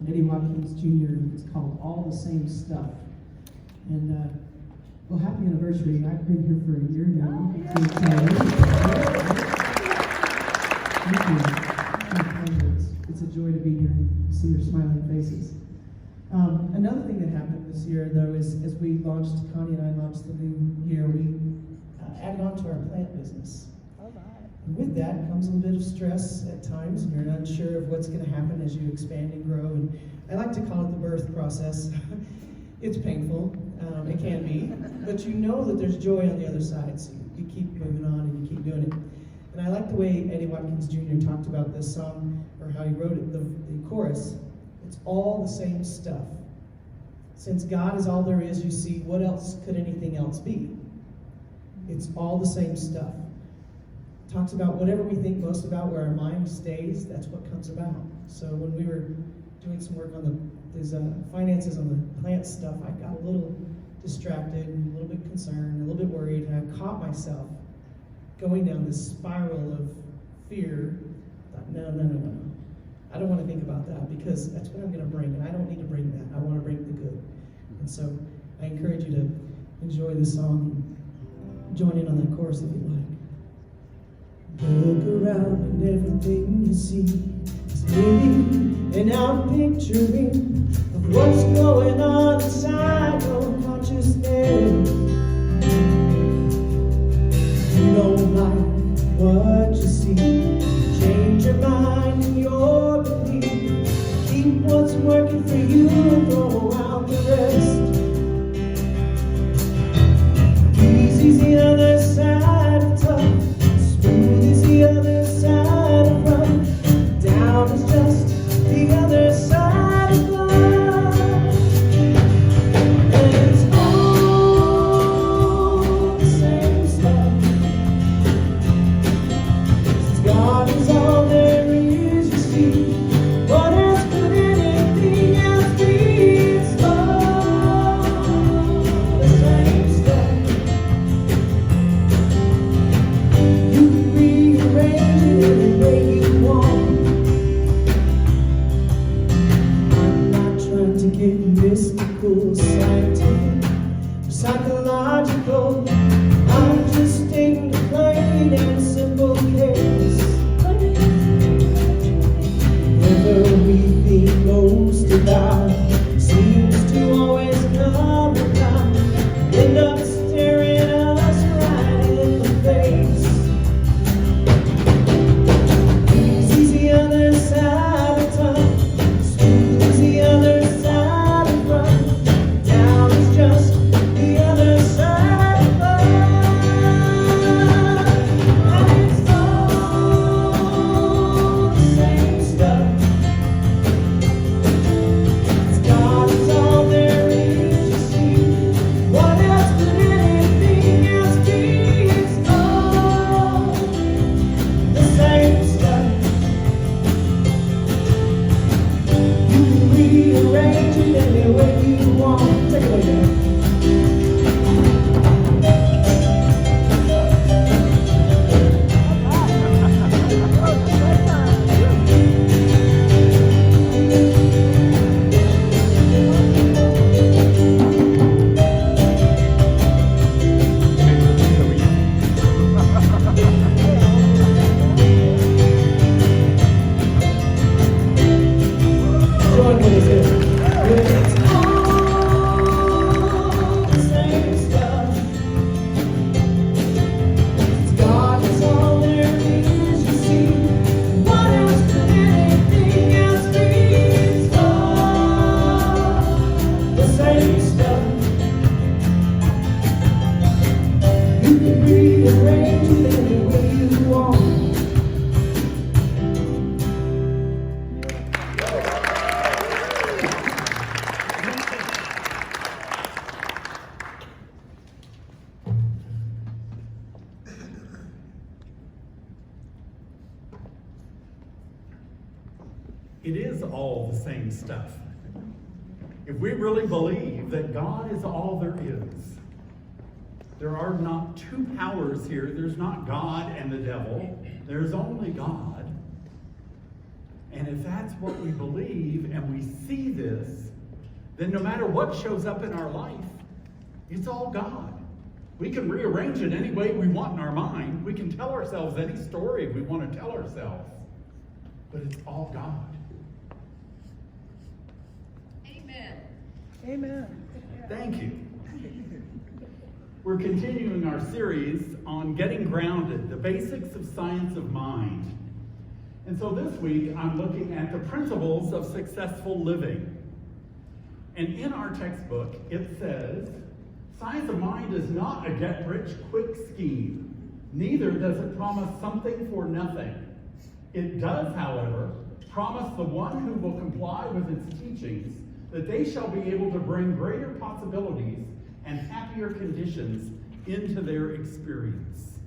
Eddie Watkins Jr. It's called All the Same Stuff. And, well, happy anniversary. I've been here for a year now. Thank you. It's a joy to be here and see your smiling faces. Another thing that happened this year, though, is as we launched, Connie and I launched the new year, we added on to our plant business. And with that comes a little bit of stress at times, and you're unsure of what's going to happen as you expand and grow. And I like to call it the birth process. It's painful, it can be, but you know that there's joy on the other side, so you keep moving on and you keep doing it. And I like the way Eddie Watkins Jr. talked about this song, or how he wrote it, the chorus. It's all the same stuff. Since God is all there is, you see, what else could anything else be? It's all the same stuff. Talks about whatever we think most about, where our mind stays, that's what comes about. So when we were doing some work on these finances on the plant stuff, I got a little distracted, a little bit concerned, a little bit worried, and I caught myself going down this spiral of fear. I thought, no. I don't want to think about that, because that's what I'm going to bring, and I don't need to bring that. I want to bring the good. And so I encourage you to enjoy this song and join in on that chorus if you like. Look around and everything you see is living, and I'm picturing of what's going on inside your consciousness. You don't like what you see, change your mind and your belief. Keep what's working for you and throw out the rest. Easy's the other side of tough. Is the other side of rough. Down is just the other side of love. And it's all the same stuff. Since God is all there is, you see, what else could anything else be? It's all the same stuff. You can rearrange it any way you want. I'm not trying to get mystical, scientific, or psychological. I'm just stating the plain and simple case. Whatever we think most about seems to always come about. End up staring us right in the face. Easy's the other side of tough. Smooth is the other side of rough. Down is just the other side of love. And it's all the same stuff. It's God is all there is, you see. What else could anything else be? It's all the same stuff. You can rearrange it any way you want. Take it away, Dan. Join with us here. It's all the same stuff. It's God is all there is, you see. What else could anything else be? It's all the same stuff. You can rearrange it any way you want. It is all the same stuff. If we really believe that God is all there is, there are not two powers here. There's not God and the devil. There's only God. And if that's what we believe and we see then no matter what shows up in our life, it's all God. We can rearrange it any way we want in our mind. We can tell ourselves any story we want to tell ourselves. But it's all God. Amen. Amen. Thank you. We're continuing our series on getting grounded, the basics of science of mind. And so this week, I'm looking at the principles of successful living. And in our textbook, it says, science of mind is not a get-rich-quick scheme. Neither does it promise something for nothing. It does, however, promise the one who will comply with its teachings that they shall be able to bring greater possibilities and happier conditions into their experience.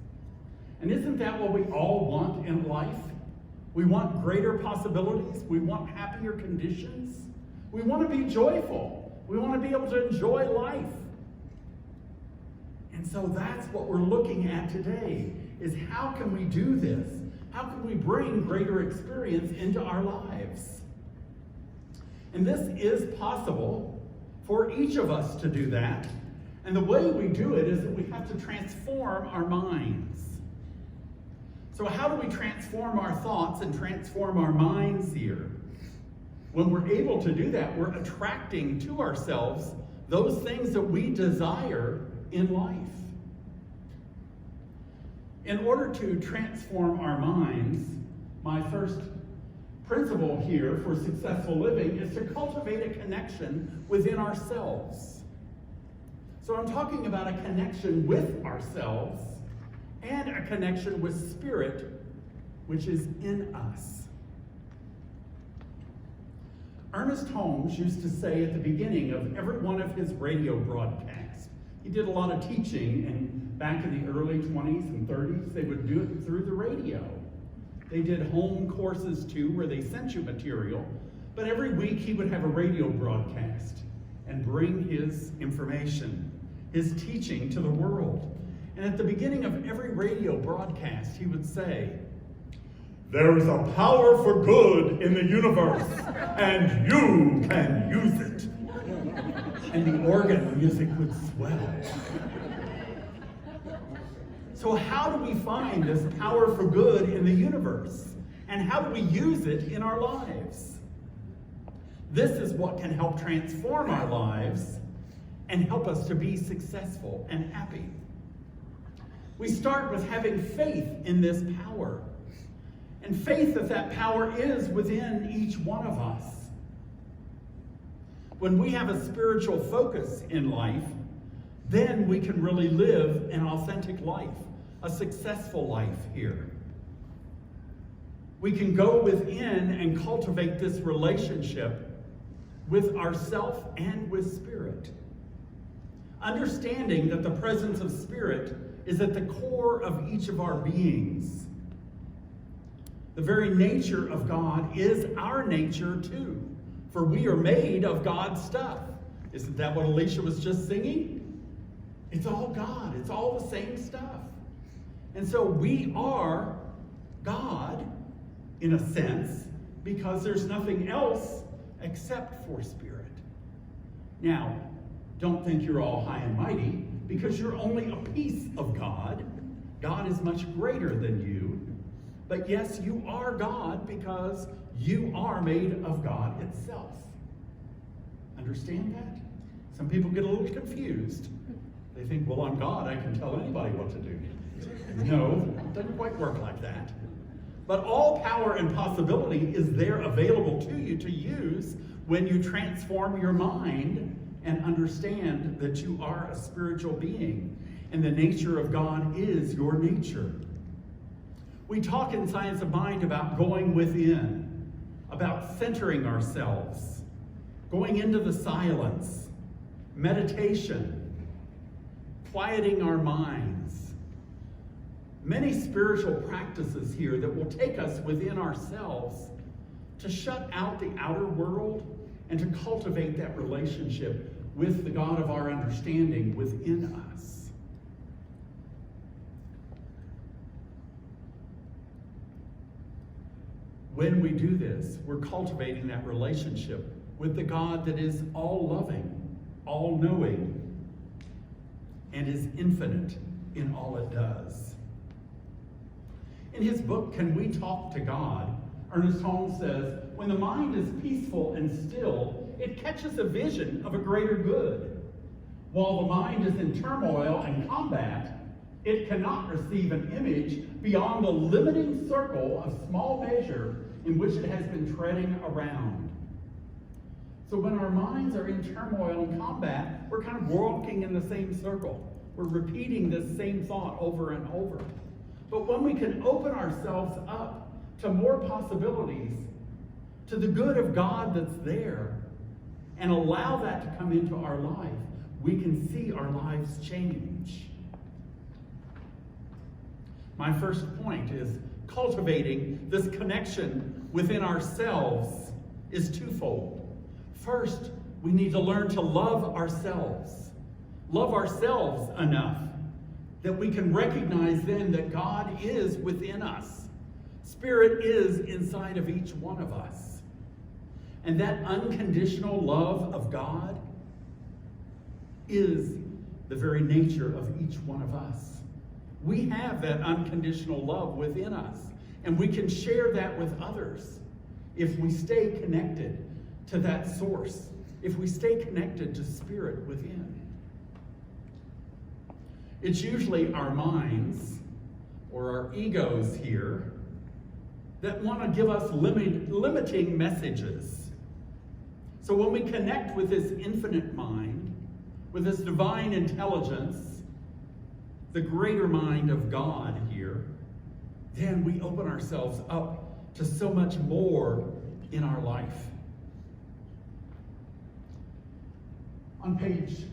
And isn't that what we all want in life? We want greater possibilities. We want happier conditions. We want to be joyful. We want to be able to enjoy life. And so that's what we're looking at today, is how can we do this? How can we bring greater experience into our lives? And this is possible for each of us to do that. And the way we do it is that we have to transform our minds. So how do we transform our thoughts and transform our minds here? When we're able to do that, we're attracting to ourselves those things that we desire in life. In order to transform our minds, my first principle here for successful living is to cultivate a connection within ourselves. So I'm talking about a connection with ourselves and a connection with Spirit, which is in us. Ernest Holmes used to say at the beginning of every one of his radio broadcasts, he did a lot of teaching, and back in the early 20s and 30s, they would do it through the radio. They did home courses too, where they sent you material, but every week he would have a radio broadcast and bring his information, his teaching to the world. And at the beginning of every radio broadcast, he would say, "There is a power for good in the universe, and you can use it." And the organ music would swell. So how do we find this power for good in the universe? And how do we use it in our lives? This is what can help transform our lives and help us to be successful and happy. We start with having faith in this power. And faith that power is within each one of us. When we have a spiritual focus in life, then we can really live an authentic life, a successful life here. We can go within and cultivate this relationship with ourself and with Spirit. Understanding that the presence of Spirit is at the core of each of our beings. The very nature of God is our nature too, for we are made of God's stuff. Isn't that what Alicia was just singing? It's all God. It's all the same stuff. And so we are God, in a sense, because there's nothing else except for Spirit. Now, don't think you're all high and mighty, because you're only a piece of God. God is much greater than you. But yes, you are God because you are made of God itself. Understand that? Some people get a little confused. They think, well, I'm God, I can tell anybody what to do. No, it doesn't quite work like that. But all power and possibility is there available to you to use when you transform your mind and understand that you are a spiritual being, and the nature of God is your nature. We talk in Science of Mind about going within, about centering ourselves, going into the silence, meditation, quieting our minds. Many spiritual practices here that will take us within ourselves to shut out the outer world and to cultivate that relationship with the God of our understanding within us. When we do this, we're cultivating that relationship with the God that is all-loving, all-knowing, and is infinite in all it does. In his book, Can We Talk to God?, Ernest Holmes says, when the mind is peaceful and still, it catches a vision of a greater good. While the mind is in turmoil and combat, it cannot receive an image beyond the limiting circle of small measure in which it has been treading around. So when our minds are in turmoil and combat, we're kind of walking in the same circle. We're repeating this same thought over and over. But when we can open ourselves up to more possibilities, to the good of God that's there, and allow that to come into our life, we can see our lives change. My first point is cultivating this connection within ourselves is twofold. First, we need to learn to love ourselves enough that we can recognize then that God is within us. Spirit is inside of each one of us. And that unconditional love of God is the very nature of each one of us. We have that unconditional love within us, and we can share that with others if we stay connected to that source, if we stay connected to Spirit within. It's usually our minds or our egos here that want to give us limiting messages. So when we connect with this infinite mind, with this divine intelligence, the greater mind of God here, then we open ourselves up to so much more in our life. On page,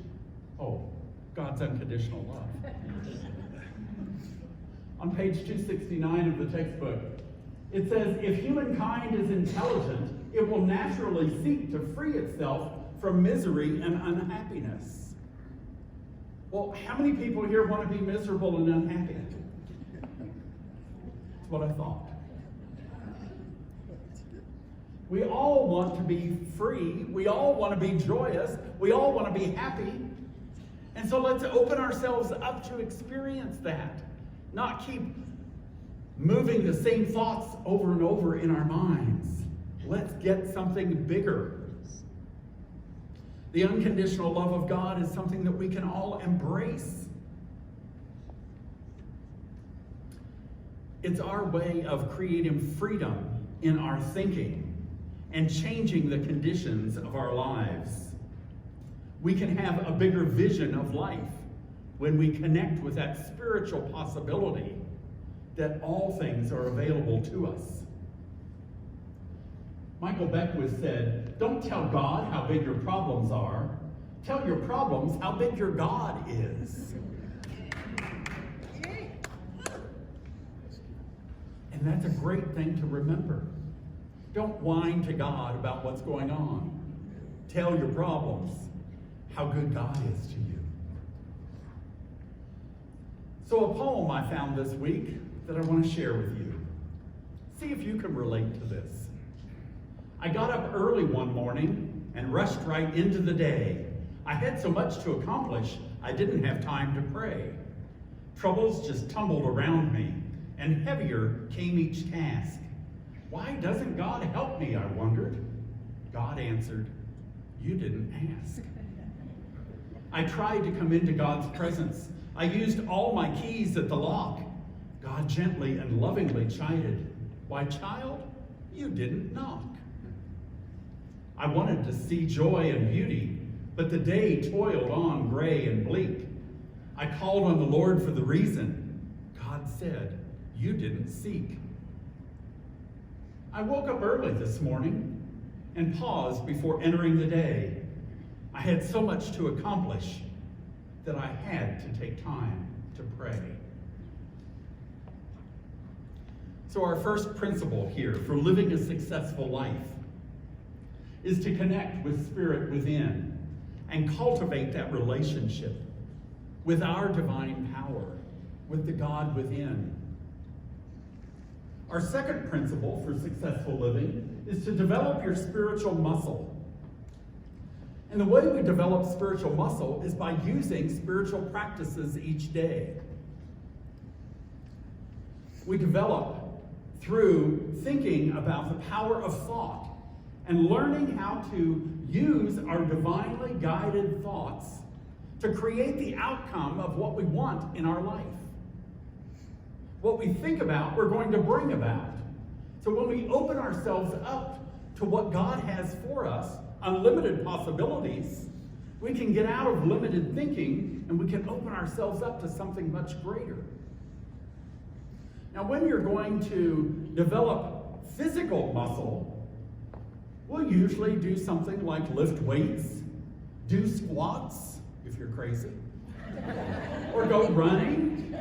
God's unconditional love. On page 269 of the textbook, it says, if humankind is intelligent, it will naturally seek to free itself from misery and unhappiness. Well, how many people here want to be miserable and unhappy? That's what I thought. We all want to be free. We all want to be joyous. We all want to be happy. And so let's open ourselves up to experience that. Not keep moving the same thoughts over and over in our minds. Let's get something bigger. The unconditional love of God is something that we can all embrace. It's our way of creating freedom in our thinking and changing the conditions of our lives. We can have a bigger vision of life when we connect with that spiritual possibility that all things are available to us. Michael Beckwith said, don't tell God how big your problems are. Tell your problems how big your God is. And that's a great thing to remember. Don't whine to God about what's going on. Tell your problems how good God is to you. So a poem I found this week that I want to share with you. See if you can relate to this. I got up early one morning and rushed right into the day. I had so much to accomplish, I didn't have time to pray. Troubles just tumbled around me, and heavier came each task. Why doesn't God help me, I wondered. God answered, you didn't ask. I tried to come into God's presence. I used all my keys at the lock. God gently and lovingly chided, why, child, you didn't knock. I wanted to see joy and beauty, but the day toiled on gray and bleak. I called on the Lord for the reason. God said, you didn't seek. I woke up early this morning and paused before entering the day. I had so much to accomplish that I had to take time to pray. So our first principle here for living a successful life is to connect with Spirit within and cultivate that relationship with our divine power, with the God within. Our second principle for successful living is to develop your spiritual muscle. And the way we develop spiritual muscle is by using spiritual practices each day. We develop through thinking about the power of thought and learning how to use our divinely guided thoughts to create the outcome of what we want in our life. What we think about, we're going to bring about. So when we open ourselves up to what God has for us, unlimited possibilities, we can get out of limited thinking and we can open ourselves up to something much greater. Now, when you're going to develop physical muscle, we'll usually do something like lift weights, do squats, if you're crazy, or go running.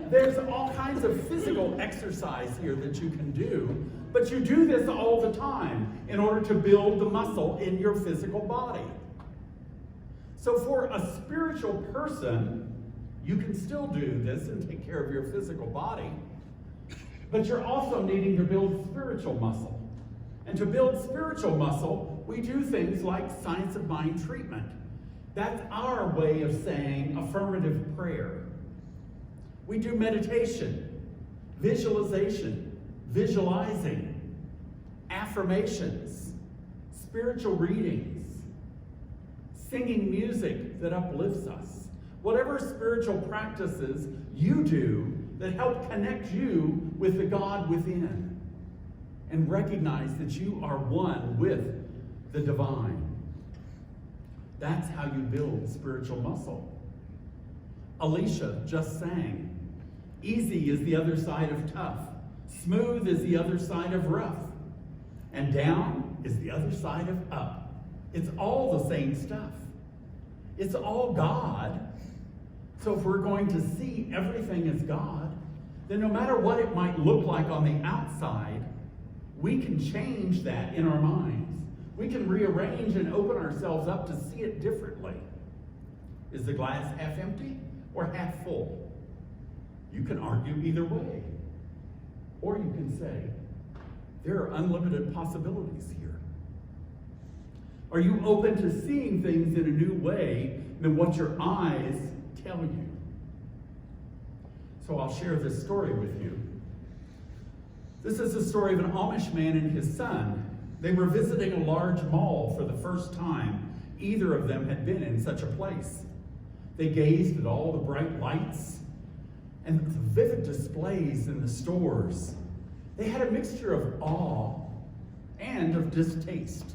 There's all kinds of physical exercise here that you can do, but you do this all the time in order to build the muscle in your physical body. So for a spiritual person, you can still do this and take care of your physical body, but you're also needing to build spiritual muscle. And to build spiritual muscle, we do things like science of mind treatment. That's our way of saying affirmative prayer. We do meditation, visualization, visualizing, affirmations, spiritual readings, singing music that uplifts us. Whatever spiritual practices you do that help connect you with the God within and recognize that you are one with the divine. That's how you build spiritual muscle. Alicia just sang, easy is the other side of tough, smooth is the other side of rough, and down is the other side of up. It's all the same stuff. It's all God. So if we're going to see everything as God, then no matter what it might look like on the outside, we can change that in our minds. We can rearrange and open ourselves up to see it differently. Is the glass half empty or half full? You can argue either way. Or you can say, there are unlimited possibilities here. Are you open to seeing things in a new way than what your eyes tell you? So I'll share this story with you. This is the story of an Amish man and his son. They were visiting a large mall for the first time either of them had been in such a place. They gazed at all the bright lights and the vivid displays in the stores. They had a mixture of awe and of distaste.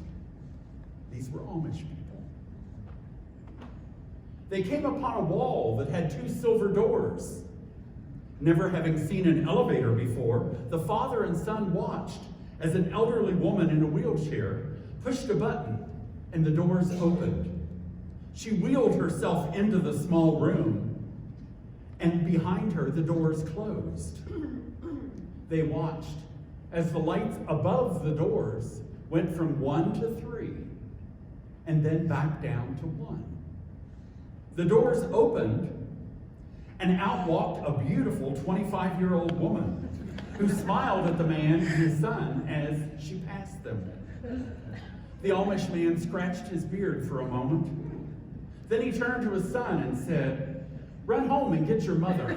These were Amish people. They came upon a wall that had 2 silver doors. Never having seen an elevator before, the father and son watched as an elderly woman in a wheelchair pushed a button and the doors opened. She wheeled herself into the small room, and behind her the doors closed. They watched as the lights above the doors went from 1 to 3 and then back down to 1. The doors opened and out walked a beautiful 25-year-old woman who smiled at the man and his son as she passed them. The Amish man scratched his beard for a moment. Then he turned to his son and said, "Run home and get your mother."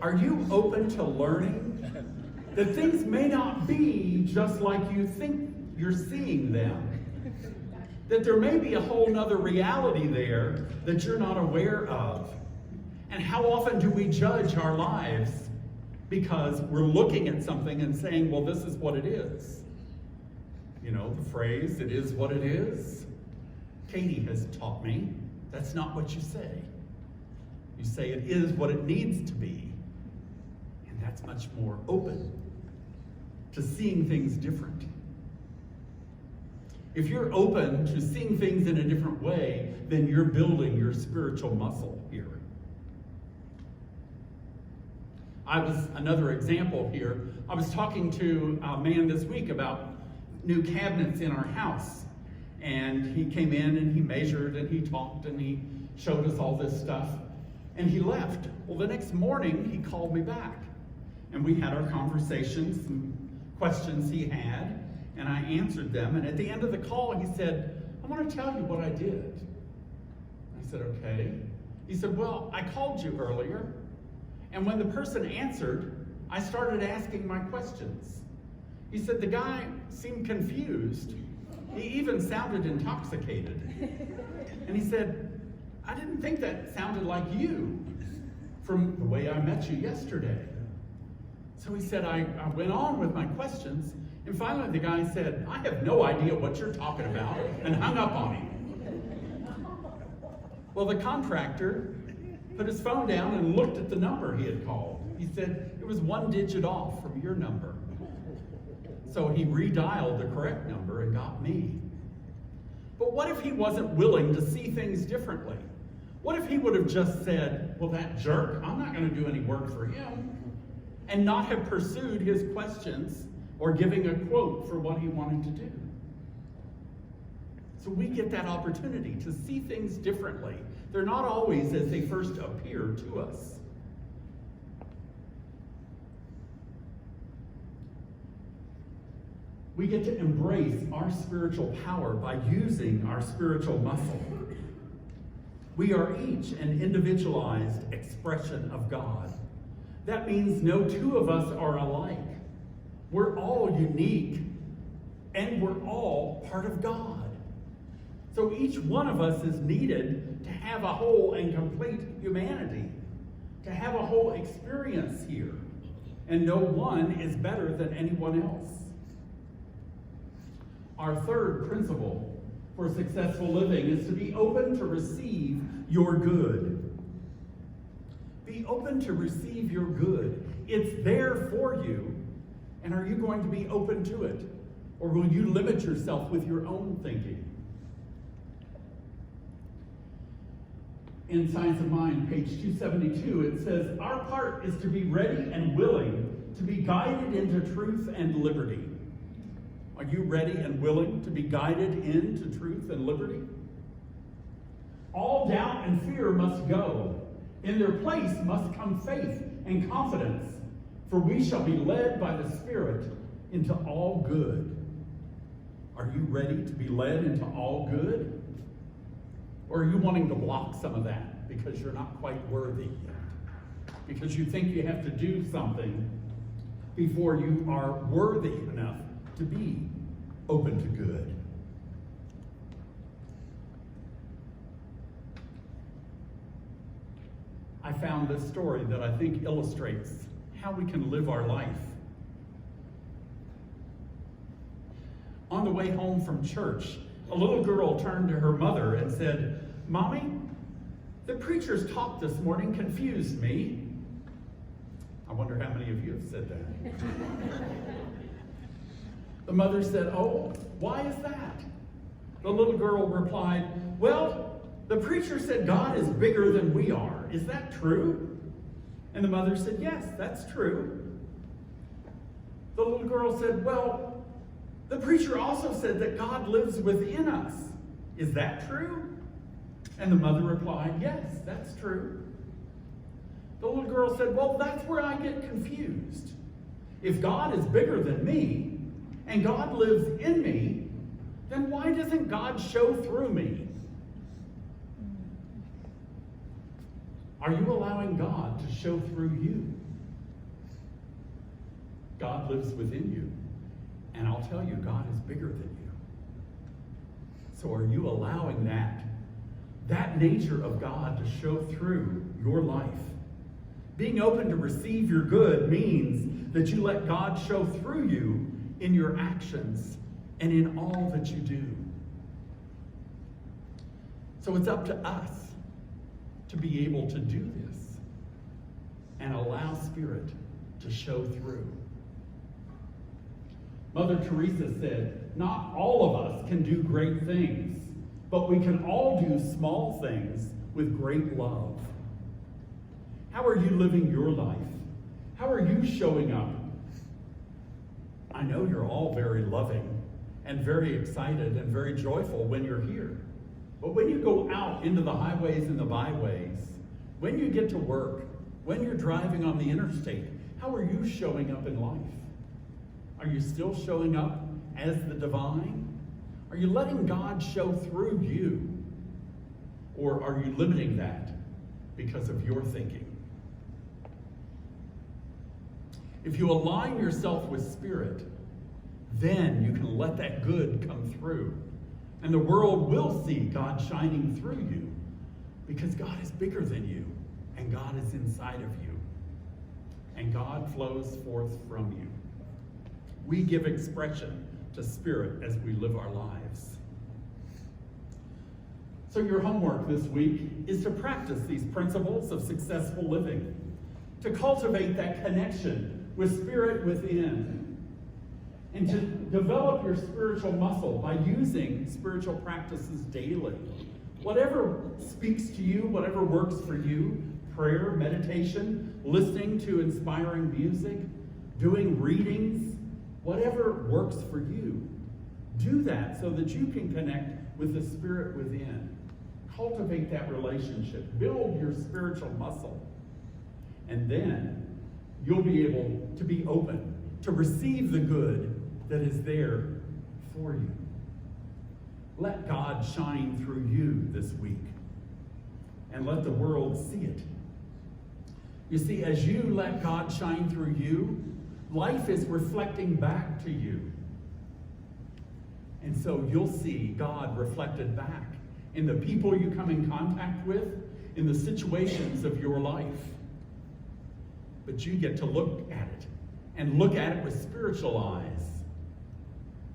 Are you open to learning that things may not be just like you think you're seeing them? That there may be a whole nother reality there that you're not aware of? And how often do we judge our lives because we're looking at something and saying, well, this is what it is? You know, the phrase, "it is what it is." Katie has taught me that's not what you say. You say it is what it needs to be. And that's much more open to seeing things different. If you're open to seeing things in a different way, then you're building your spiritual muscle here. Another example here, I was talking to a man this week about new cabinets in our house. And he came in and he measured and he talked and he showed us all this stuff. And he left. Well, the next morning he called me back. And we had our conversations, some questions he had, and I answered them. And at the end of the call, he said, I want to tell you what I did. I said, okay. He said, well, I called you earlier, and when the person answered, I started asking my questions. He said, the guy seemed confused. He even sounded intoxicated. And he said, I didn't think that sounded like you from the way I met you yesterday. So he said, I went on with my questions, and finally the guy said, I have no idea what you're talking about, and hung up on him. Well, the contractor put his phone down and looked at the number he had called. He said, it was 1 digit off from your number. So he redialed the correct number and got me. But what if he wasn't willing to see things differently? What if he would have just said, well, that jerk, I'm not going to do any work for him, and not have pursued his questions or giving a quote for what he wanted to do? So we get that opportunity to see things differently. They're not always as they first appear to us. We get to embrace our spiritual power by using our spiritual muscle. We are each an individualized expression of God. That means no two of us are alike. We're all unique, and we're all part of God. So each one of us is needed to have a whole and complete humanity, to have a whole experience here. And no one is better than anyone else. Our third principle for successful living is to be open to receive your good. Be open to receive your good. It's there for you. And are you going to be open to it? Or will you limit yourself with your own thinking? In Science of Mind, page 272, it says, our part is to be ready and willing to be guided into truth and liberty. Are you ready and willing to be guided into truth and liberty? All doubt and fear must go. In their place must come faith and confidence, for we shall be led by the Spirit into all good. Are you ready to be led into all good? Or are you wanting to block some of that because you're not quite worthy yet? Because you think you have to do something before you are worthy enough to be open to good. I found this story that I think illustrates how we can live our life. On the way home from church, a little girl turned to her mother and said, Mommy, the preacher's talk this morning confused me. I wonder how many of you have said that. The mother said, oh, why is that? The little girl replied, well, the preacher said God is bigger than we are. Is that true? And the mother said, yes, that's true. The little girl said, well, the preacher also said that God lives within us. Is that true? And the mother replied, yes, that's true. The little girl said, well, that's where I get confused. If God is bigger than me, and God lives in me, then why doesn't God show through me? Are you allowing God to show through you? God lives within you. And I'll tell you, God is bigger than you. So are you allowing that nature of God to show through your life? Being open to receive your good means that you let God show through you in your actions and in all that you do. So it's up to us to be able to do this and allow Spirit to show through. Mother Teresa said, not all of us can do great things, but we can all do small things with great love. How are you living your life? How are you showing up? I know you're all very loving and very excited and very joyful when you're here. But when you go out into the highways and the byways, when you get to work, when you're driving on the interstate, How are you showing up in life? Are you still showing up as the divine? Are you letting God show through you? Or are you limiting that because of your thinking? If you align yourself with Spirit, then you can let that good come through. And the world will see God shining through you because God is bigger than you and God is inside of you. And God flows forth from you. We give expression to Spirit as we live our lives. So your homework this week is to practice these principles of successful living, to cultivate that connection with Spirit within, and to develop your spiritual muscle by using spiritual practices daily. Whatever speaks to you, whatever works for you, prayer, meditation, listening to inspiring music, doing readings, whatever works for you, do that so that you can connect with the Spirit within. Cultivate that relationship. Build your spiritual muscle. And then you'll be able to be open to receive the good that is there for you. Let God shine through you this week. And let the world see it. You see, as you let God shine through you, life is reflecting back to you. And so you'll see God reflected back in the people you come in contact with, in the situations of your life. But you get to look at it, and look at it with spiritual eyes.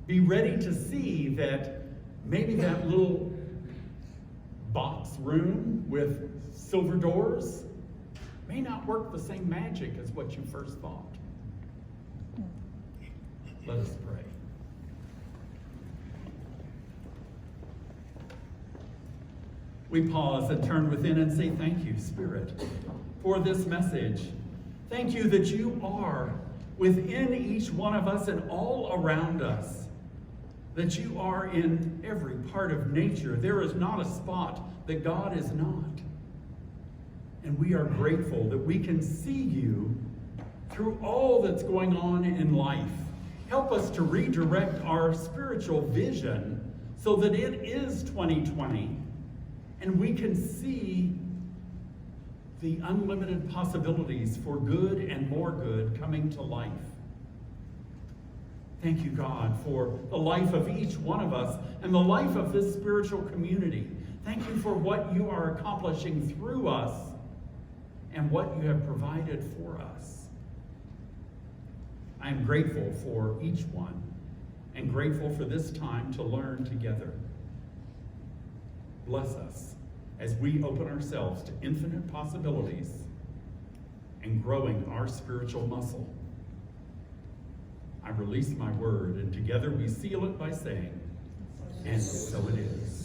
Be ready to see that maybe that little box room with silver doors may not work the same magic as what you first thought. Let us pray. We pause and turn within and say, thank you, Spirit, for this message. Thank you that you are within each one of us and all around us. That you are in every part of nature. There is not a spot that God is not. And we are grateful that we can see you through all that's going on in life. Help us to redirect our spiritual vision so that it is 2020 and we can see the unlimited possibilities for good and more good coming to life. Thank you, God, for the life of each one of us and the life of this spiritual community. Thank you for what you are accomplishing through us and what you have provided for us. I am grateful for each one and grateful for this time to learn together. Bless us as we open ourselves to infinite possibilities and growing our spiritual muscle. I release my word, and together we seal it by saying, and so it is.